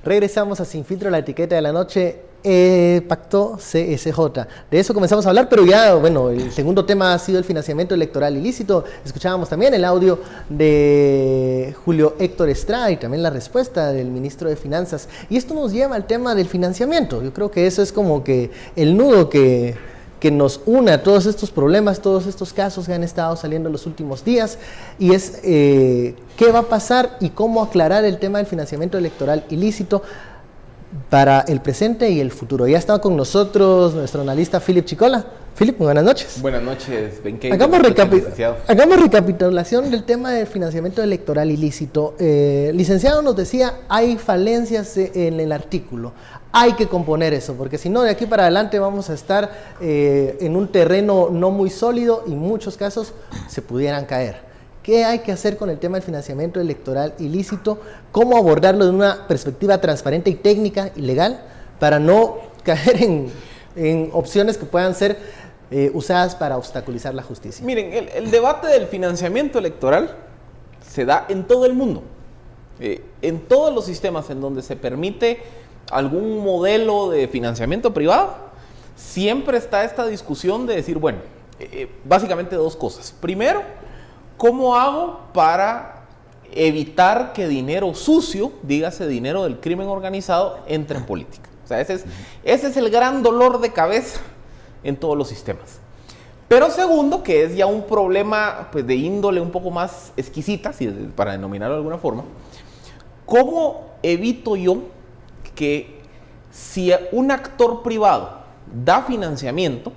Regresamos a Sin Filtro, la etiqueta de la noche, pacto CSJ. De eso comenzamos a hablar, pero ya, bueno, el segundo tema ha sido el financiamiento electoral ilícito. Escuchábamos también el audio de Julio Héctor Estrada y también la respuesta del ministro de Finanzas. Y esto nos lleva al tema del financiamiento. Yo creo que eso es como que el nudo que nos une a todos estos problemas, todos estos casos que han estado saliendo en los últimos días, y es qué va a pasar y cómo aclarar el tema del financiamiento electoral ilícito para el presente y el futuro. Ya está con nosotros nuestro analista Philip Chicola. Philip, buenas noches. Buenas noches, Benkei. Hagamos recapitulación del tema del financiamiento electoral ilícito. Licenciado nos decía, hay falencias en el artículo. Hay que componer eso, porque si no, de aquí para adelante vamos a estar en un terreno no muy sólido y en muchos casos se pudieran caer. ¿Qué hay que hacer con el tema del financiamiento electoral ilícito? ¿Cómo abordarlo de una perspectiva transparente y técnica y legal para no caer en opciones que puedan ser usadas para obstaculizar la justicia? Miren, el debate del financiamiento electoral se da en todo el mundo. En todos los sistemas en donde se permite algún modelo de financiamiento privado, siempre está esta discusión de decir, bueno, básicamente dos cosas. Primero, ¿cómo hago para evitar que dinero sucio, dígase dinero del crimen organizado, entre en política? O sea, ese es el gran dolor de cabeza en todos los sistemas. Pero segundo, que es ya un problema pues, de índole un poco más exquisita, para denominarlo de alguna forma, ¿cómo evito yo que si un actor privado da financiamiento,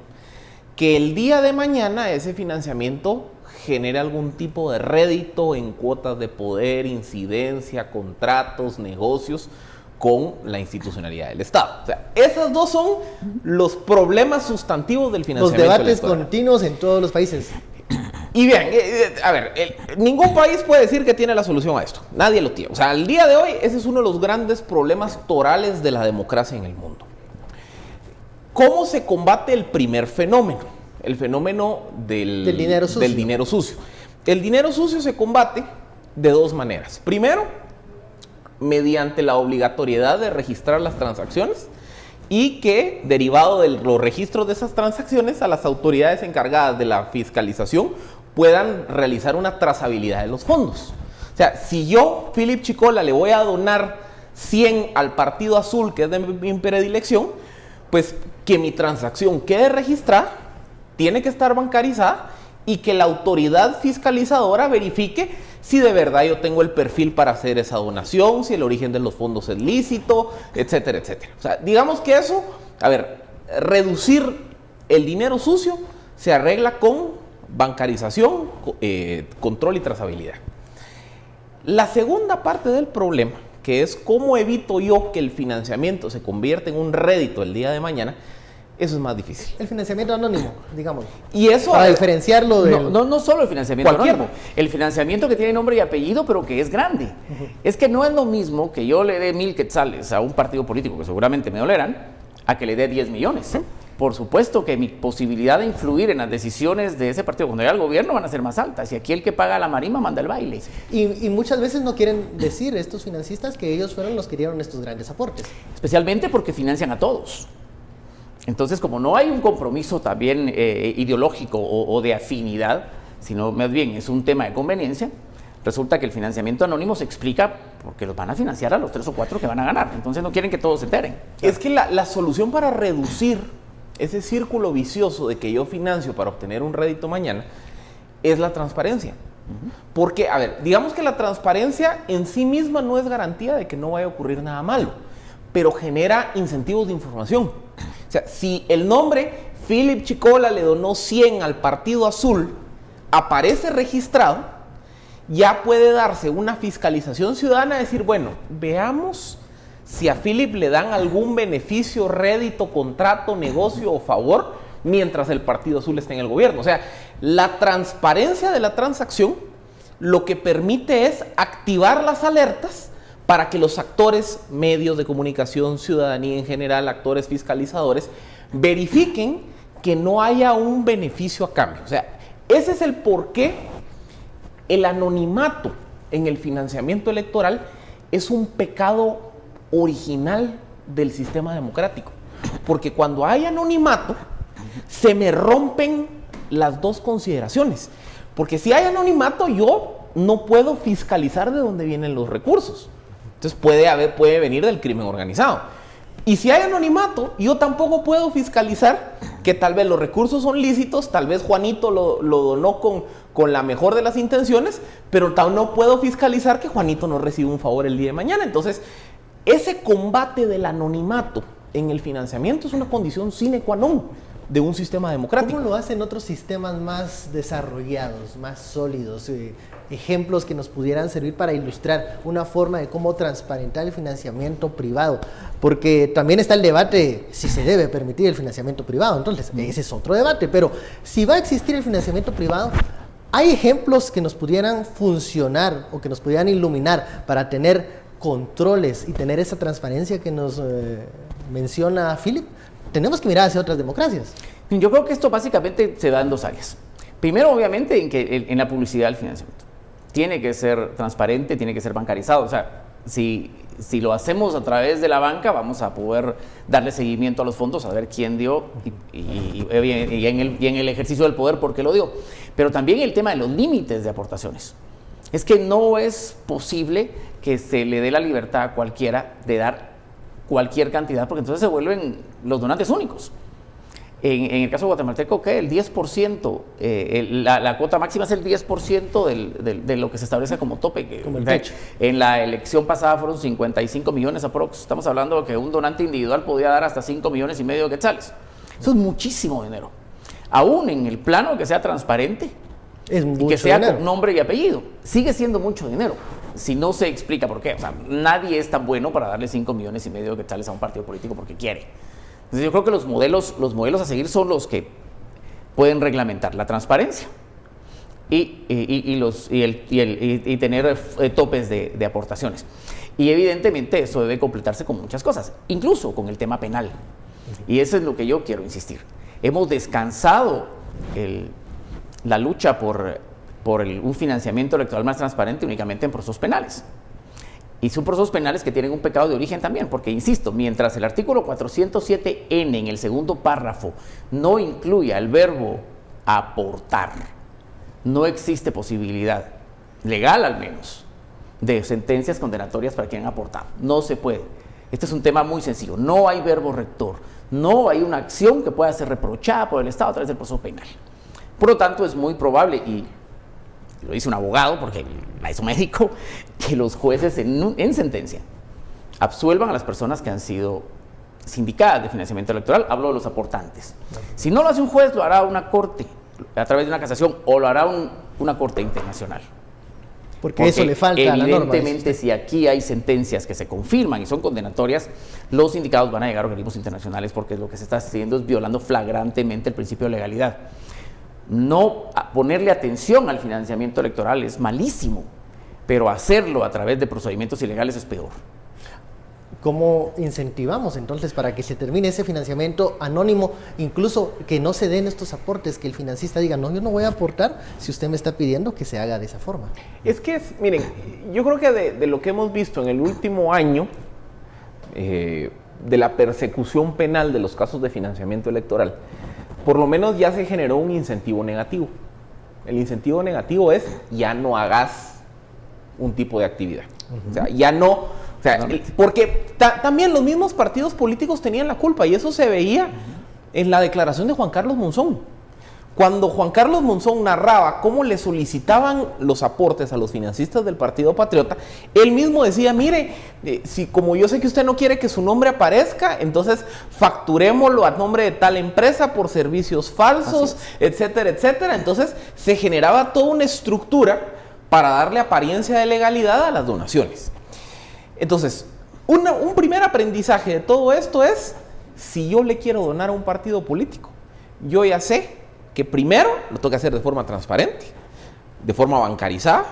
que el día de mañana ese financiamiento genere algún tipo de rédito en cuotas de poder, incidencia, contratos, negocios con la institucionalidad del Estado? O sea, esos dos son los problemas sustantivos del financiamiento electoral. Los debates continuos en todos los países. Y bien, a ver, ningún país puede decir que tiene la solución a esto. Nadie lo tiene. O sea, al día de hoy, ese es uno de los grandes problemas torales de la democracia en el mundo. ¿Cómo se combate el primer fenómeno? El fenómeno del dinero sucio. El dinero sucio se combate de dos maneras. Primero, mediante la obligatoriedad de registrar las transacciones y que, derivado de los registros de esas transacciones, a las autoridades encargadas de la fiscalización puedan realizar una trazabilidad de los fondos. O sea, si yo, Philip Chicola, le voy a donar 100 al Partido Azul, que es de mi predilección, pues que mi transacción quede registrada, tiene que estar bancarizada y que la autoridad fiscalizadora verifique si de verdad yo tengo el perfil para hacer esa donación, si el origen de los fondos es lícito, etcétera, etcétera. O sea, digamos que eso, a ver, reducir el dinero sucio se arregla con bancarización, control y trazabilidad. La segunda parte del problema, que es cómo evito yo que el financiamiento se convierta en un rédito el día de mañana, eso es más difícil. El financiamiento anónimo, digamos. Y eso para diferenciarlo de... No solo el financiamiento anónimo. El financiamiento que tiene nombre y apellido, pero que es grande. Es que no es lo mismo que yo le dé 1,000 quetzales a un partido político, que seguramente me dolerán, a que le dé 10 millones. Por supuesto que mi posibilidad de influir en las decisiones de ese partido cuando llegue al gobierno van a ser más altas. Y aquí el que paga la marima manda el baile. Y muchas veces no quieren decir estos financistas que ellos fueron los que dieron estos grandes aportes. Especialmente porque financian a todos. Entonces, como no hay un compromiso también ideológico o de afinidad, sino más bien es un tema de conveniencia, resulta que el financiamiento anónimo se explica porque los van a financiar a los 3 o 4 que van a ganar. Entonces no quieren que todos se enteren. Es que la solución para reducir ese círculo vicioso de que yo financio para obtener un rédito mañana es la transparencia. Porque, a ver, digamos que la transparencia en sí misma no es garantía de que no vaya a ocurrir nada malo, pero genera incentivos de información. O sea, si el nombre Philip Chicola le donó 100 al Partido Azul, aparece registrado, ya puede darse una fiscalización ciudadana, decir, bueno, veamos si a Philip le dan algún beneficio, rédito, contrato, negocio o favor mientras el Partido Azul está en el gobierno. O sea, la transparencia de la transacción lo que permite es activar las alertas para que los actores, medios de comunicación, ciudadanía en general, actores fiscalizadores, verifiquen que no haya un beneficio a cambio. O sea, ese es el porqué el anonimato en el financiamiento electoral es un pecado original del sistema democrático. Porque cuando hay anonimato, se me rompen las dos consideraciones. Porque si hay anonimato, yo no puedo fiscalizar de dónde vienen los recursos. Entonces puede venir del crimen organizado. Y si hay anonimato, yo tampoco puedo fiscalizar que tal vez los recursos son lícitos, tal vez Juanito lo donó con la mejor de las intenciones, pero no puedo fiscalizar que Juanito no reciba un favor el día de mañana. Entonces, ese combate del anonimato en el financiamiento es una condición sine qua non de un sistema democrático. ¿Cómo lo hacen otros sistemas más desarrollados, más sólidos? Ejemplos que nos pudieran servir para ilustrar una forma de cómo transparentar el financiamiento privado, porque también está el debate si se debe permitir el financiamiento privado. Entonces ese es otro debate, pero si va a existir el financiamiento privado, ¿hay ejemplos que nos pudieran funcionar o que nos pudieran iluminar para tener controles y tener esa transparencia que nos menciona Philip? Tenemos que mirar hacia otras democracias. Yo creo que esto básicamente se da en dos áreas. Primero, obviamente, en la publicidad del financiamiento. Tiene que ser transparente, tiene que ser bancarizado. O sea, si lo hacemos a través de la banca, vamos a poder darle seguimiento a los fondos, a ver quién dio y en el ejercicio del poder por qué lo dio. Pero también el tema de los límites de aportaciones. Es que no es posible que se le dé la libertad a cualquiera de dar cualquier cantidad, porque entonces se vuelven los donantes únicos. En el caso guatemalteco, ¿qué? El 10%, la cuota máxima es el 10% de lo que se establece como tope. Como el techo. En la elección pasada fueron 55 millones aprox. Estamos hablando de que un donante individual podía dar hasta 5 millones y medio de quetzales. Eso es muchísimo dinero. Aún en el plano que sea transparente, Es mucho y que sea dinero. con nombre y apellido, sigue siendo mucho dinero. Si no se explica por qué. O sea, nadie es tan bueno para darle 5 millones y medio de quetzales a un partido político porque quiere. Entonces yo creo que los modelos a seguir son los que pueden reglamentar la transparencia y tener topes de aportaciones. Y evidentemente eso debe completarse con muchas cosas, incluso con el tema penal. Y eso es lo que yo quiero insistir. Hemos descansado la lucha por un financiamiento electoral más transparente únicamente en procesos penales. Y son procesos penales que tienen un pecado de origen también, porque, insisto, mientras el artículo 407N en el segundo párrafo no incluya el verbo aportar, no existe posibilidad, legal al menos, de sentencias condenatorias para quien ha aportado. No se puede. Este es un tema muy sencillo. No hay verbo rector. No hay una acción que pueda ser reprochada por el Estado a través del proceso penal. Por lo tanto, es muy probable, y lo dice un abogado porque la hizo médico, que los jueces en sentencia absuelvan a las personas que han sido sindicadas de financiamiento electoral. Hablo de los aportantes. Si no lo hace un juez, lo hará una corte a través de una casación o lo hará una corte internacional. Porque eso le falta a la norma. Evidentemente, si aquí hay sentencias que se confirman y son condenatorias, los sindicados van a llegar a organismos internacionales, porque lo que se está haciendo es violando flagrantemente el principio de legalidad. No ponerle atención al financiamiento electoral es malísimo, pero hacerlo a través de procedimientos ilegales es peor. ¿Cómo incentivamos entonces para que se termine ese financiamiento anónimo, incluso que no se den estos aportes, que el financista diga, no, yo no voy a aportar si usted me está pidiendo que se haga de esa forma? Es que, miren, yo creo que de lo que hemos visto en el último año, de la persecución penal de los casos de financiamiento electoral, por lo menos ya se generó un incentivo negativo. El incentivo negativo es, ya no hagas un tipo de actividad. O sea, ya no... O sea, porque también los mismos partidos políticos tenían la culpa, y eso se veía en la declaración de Juan Carlos Monzón. Cuando Juan Carlos Monzón narraba cómo le solicitaban los aportes a los financistas del Partido Patriota, él mismo decía, mire, si como yo sé que usted no quiere que su nombre aparezca, entonces facturémoslo a nombre de tal empresa por servicios falsos, etcétera, etcétera. Entonces se generaba toda una estructura para darle apariencia de legalidad a las donaciones. Entonces, un primer aprendizaje de todo esto es, si yo le quiero donar a un partido político, yo ya sé que primero lo tengo que hacer de forma transparente, de forma bancarizada,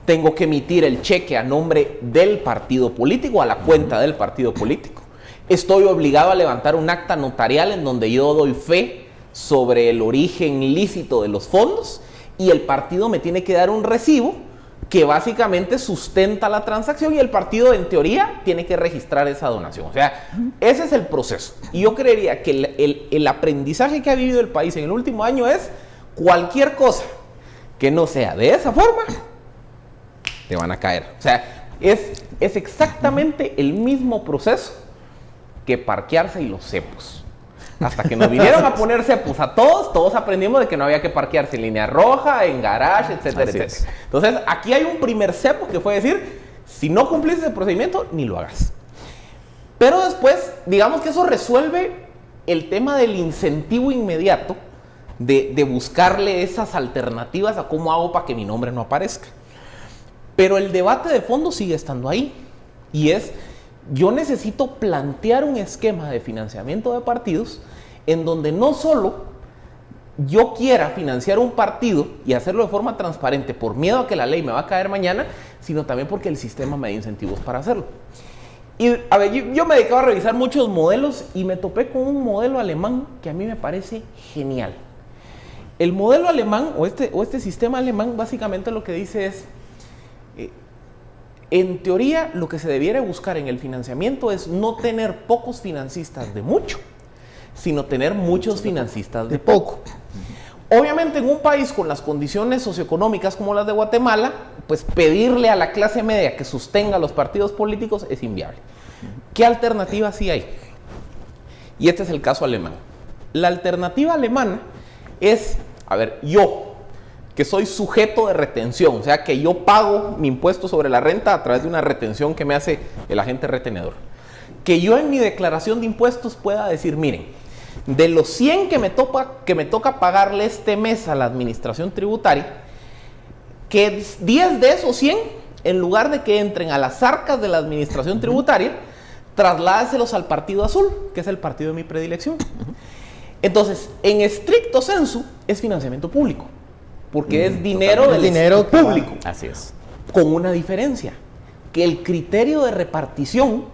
tengo que emitir el cheque a nombre del partido político, a la cuenta del partido político. Estoy obligado a levantar un acta notarial en donde yo doy fe sobre el origen lícito de los fondos, y el partido me tiene que dar un recibo que básicamente sustenta la transacción y el partido en teoría tiene que registrar esa donación. O sea, ese es el proceso. Y yo creería que el aprendizaje que ha vivido el país en el último año es cualquier cosa que no sea de esa forma, te van a caer. O sea, es exactamente el mismo proceso que parquearse y los cepos. Hasta que nos vinieron a poner cepos a todos aprendimos de que no había que parquearse en línea roja, en garage, etcétera, etcétera. Entonces, aquí hay un primer cepo que fue decir, si no cumplís ese procedimiento, ni lo hagas. Pero después, digamos que eso resuelve el tema del incentivo inmediato de buscarle esas alternativas a cómo hago para que mi nombre no aparezca. Pero el debate de fondo sigue estando ahí. Y es, yo necesito plantear un esquema de financiamiento de partidos en donde no solo yo quiera financiar un partido y hacerlo de forma transparente por miedo a que la ley me va a caer mañana, sino también porque el sistema me da incentivos para hacerlo. Y a ver, yo me dedicaba a revisar muchos modelos y me topé con un modelo alemán que a mí me parece genial. El modelo alemán o este sistema alemán básicamente lo que dice es, en teoría lo que se debiera buscar en el financiamiento es no tener pocos financistas de mucho, sino tener muchos financistas de poco. Obviamente en un país con las condiciones socioeconómicas como las de Guatemala, pues pedirle a la clase media que sostenga los partidos políticos es inviable. ¿Qué alternativa sí hay? Y este es el caso alemán. La alternativa alemana es, a ver, yo, que soy sujeto de retención, o sea que yo pago mi impuesto sobre la renta a través de una retención que me hace el agente retenedor. Que yo en mi declaración de impuestos pueda decir, miren, de los 100 que me toca pagarle este mes a la administración tributaria, que 10 de esos 100, en lugar de que entren a las arcas de la administración tributaria, trasládeselos al Partido Azul, que es el partido de mi predilección. Entonces, en estricto sensu, es financiamiento público, porque es dinero del dinero público. Así es. Con una diferencia, que el criterio de repartición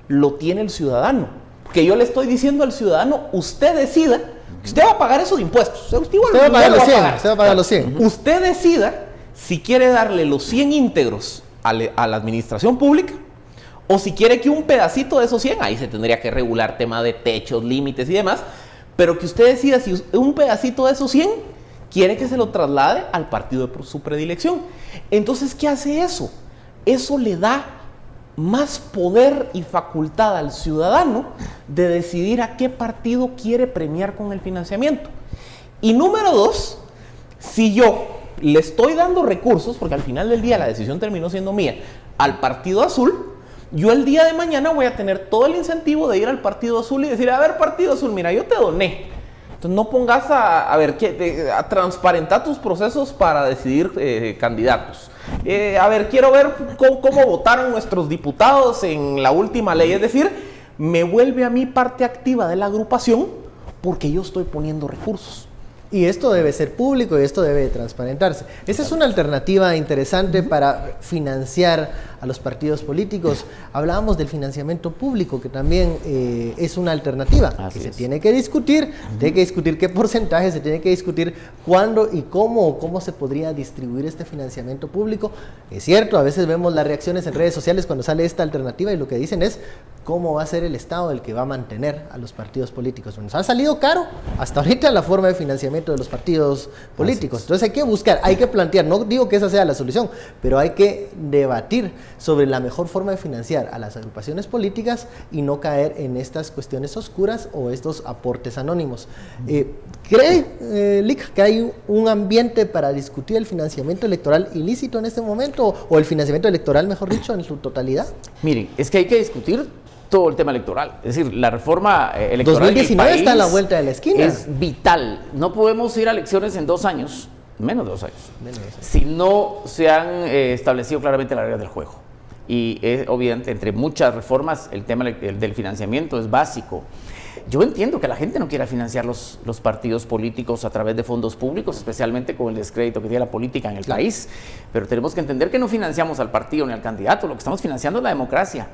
lo tiene el ciudadano. Que yo le estoy diciendo al ciudadano, usted decida, usted va a pagar eso de impuestos. Usted va a pagar los 100. Usted va a pagar los 100. Usted decida si quiere darle los 100 íntegros a la administración pública o si quiere que un pedacito de esos 100, ahí se tendría que regular tema de techos, límites y demás, pero que usted decida si un pedacito de esos 100 quiere que se lo traslade al partido de su predilección. Entonces, ¿qué hace eso? Eso le da más poder y facultad al ciudadano de decidir a qué partido quiere premiar con el financiamiento. Y número 2, si yo le estoy dando recursos, porque al final del día la decisión terminó siendo mía, al Partido Azul, yo el día de mañana voy a tener todo el incentivo de ir al Partido Azul y decir, a ver, Partido Azul, mira, yo te doné. Entonces no pongas a transparentar tus procesos para decidir candidatos. A ver, quiero ver cómo votaron nuestros diputados en la última ley. Es decir, me vuelve a mí parte activa de la agrupación porque yo estoy poniendo recursos. Y esto debe ser público y esto debe transparentarse. Esa es una alternativa interesante para financiar a los partidos políticos. Hablábamos del financiamiento público, que también es una alternativa. Así que es. se tiene que discutir, tiene que discutir qué porcentaje, se tiene que discutir cuándo y cómo se podría distribuir este financiamiento público. Es cierto, a veces vemos las reacciones en redes sociales cuando sale esta alternativa y lo que dicen es cómo va a ser el Estado el que va a mantener a los partidos políticos. Nos ha salido caro hasta ahorita la forma de financiamiento de los partidos políticos. Entonces hay que buscar, hay que plantear, no digo que esa sea la solución, pero hay que debatir sobre la mejor forma de financiar a las agrupaciones políticas y no caer en estas cuestiones oscuras o estos aportes anónimos. ¿Cree, Lic, que hay un ambiente para discutir el financiamiento electoral ilícito en este momento o el financiamiento electoral, mejor dicho, en su totalidad? Miren, es que hay que discutir todo el tema electoral. Es decir, la reforma electoral 2019 del país está a la vuelta de la esquina. Es vital. No podemos ir a elecciones en 2 años, menos de 2 años, si no se han establecido claramente las reglas del juego. Y obviamente, entre muchas reformas, el tema del financiamiento es básico. Yo entiendo que la gente no quiera financiar los partidos políticos a través de fondos públicos, especialmente con el descrédito que tiene la política en el país, pero tenemos que entender que no financiamos al partido ni al candidato, lo que estamos financiando es la democracia.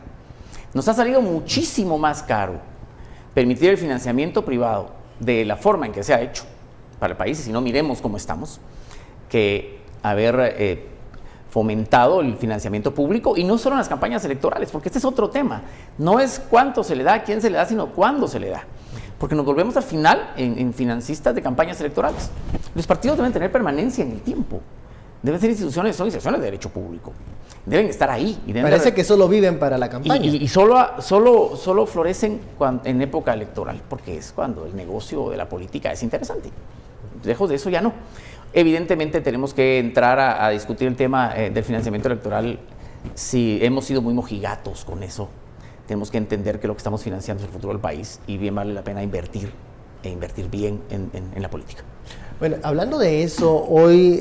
Nos ha salido muchísimo más caro permitir el financiamiento privado de la forma en que se ha hecho para el país, y si no, miremos cómo estamos, que haber fomentado el financiamiento público, y no solo en las campañas electorales, porque este es otro tema. No es cuánto se le da, a quién se le da, sino cuándo se le da. Porque nos volvemos al final en financistas de campañas electorales. Los partidos deben tener permanencia en el tiempo. Deben ser instituciones, son instituciones de derecho público. Deben estar ahí. Y parece que solo viven para la campaña. Y solo florecen en época electoral, porque es cuando el negocio de la política es interesante. Lejos de eso ya no. Evidentemente tenemos que entrar a discutir el tema del financiamiento electoral. Si hemos sido muy mojigatos con eso, tenemos que entender que lo que estamos financiando es el futuro del país, y bien vale la pena invertir bien en la política. Bueno, hablando de eso, hoy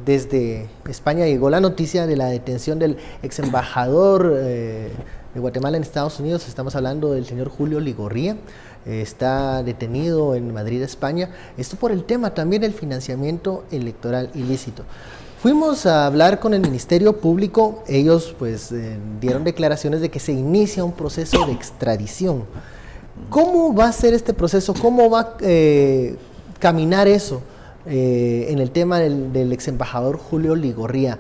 desde España llegó la noticia de la detención del ex embajador de Guatemala en Estados Unidos. Estamos hablando del señor Julio Ligorría. Está detenido en Madrid, España. Esto por el tema también del financiamiento electoral ilícito. Fuimos a hablar con el Ministerio Público. Ellos pues dieron declaraciones de que se inicia un proceso de extradición. ¿Cómo va a ser este proceso? ¿Cómo va a caminar eso en el tema del ex embajador Julio Ligorría?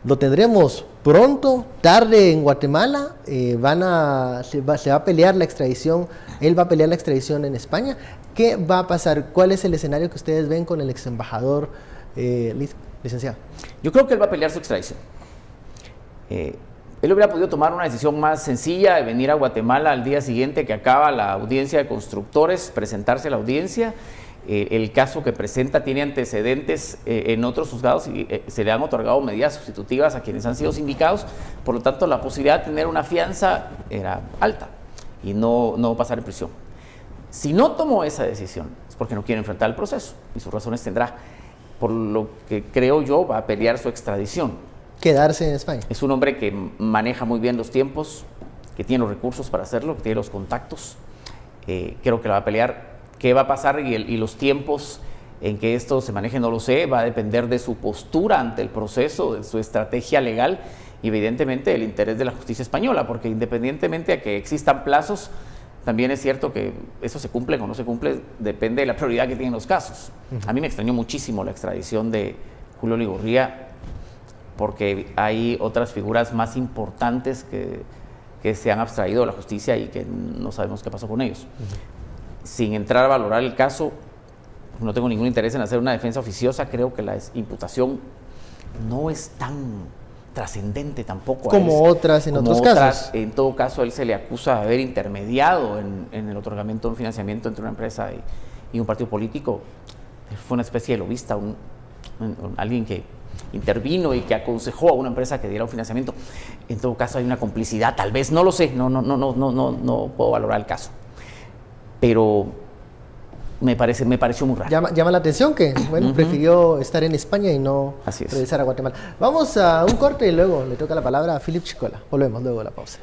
¿Lo tendremos pronto, tarde en Guatemala? ¿Se va a pelear la extradición? ¿Él va a pelear la extradición en España? ¿Qué va a pasar? ¿Cuál es el escenario que ustedes ven con el ex embajador, licenciado? Yo creo que él va a pelear su extradición. Él hubiera podido tomar una decisión más sencilla de venir a Guatemala al día siguiente que acaba la audiencia de constructores, presentarse a la audiencia. El caso que presenta tiene antecedentes en otros juzgados y se le han otorgado medidas sustitutivas a quienes han sido sindicados. Por lo tanto, la posibilidad de tener una fianza era alta y no pasar en prisión. Si no tomó esa decisión es porque no quiere enfrentar el proceso, y sus razones tendrá. Por lo que creo yo va a pelear su extradición. Quedarse en España. Es un hombre que maneja muy bien los tiempos, que tiene los recursos para hacerlo, que tiene los contactos. Creo que la va a pelear. ¿Qué va a pasar y los tiempos en que esto se maneje? No lo sé. Va a depender de su postura ante el proceso, de su estrategia legal y evidentemente del interés de la justicia española, porque independientemente de que existan plazos, también es cierto que eso se cumple o no se cumple, depende de la prioridad que tienen los casos. A mí me extrañó muchísimo la extradición de Julio Ligorría, porque hay otras figuras más importantes que se han abstraído de la justicia y que no sabemos qué pasó con ellos. Sin entrar a valorar el caso, no tengo ningún interés en hacer una defensa oficiosa. Creo que la imputación no es tan trascendente tampoco como otras en otros casos. En todo caso, a él se le acusa de haber intermediado en el otorgamiento de un financiamiento entre una empresa y un partido político. Fue una especie de lobista, alguien que intervino y que aconsejó a una empresa que diera un financiamiento. En todo caso, hay una complicidad, tal vez, no lo sé, no puedo valorar el caso. Pero me pareció muy raro. Llama la atención que, bueno, prefirió estar en España y no regresar a Guatemala. Vamos a un corte y luego le toca la palabra a Philip Chicola. Volvemos luego de la pausa.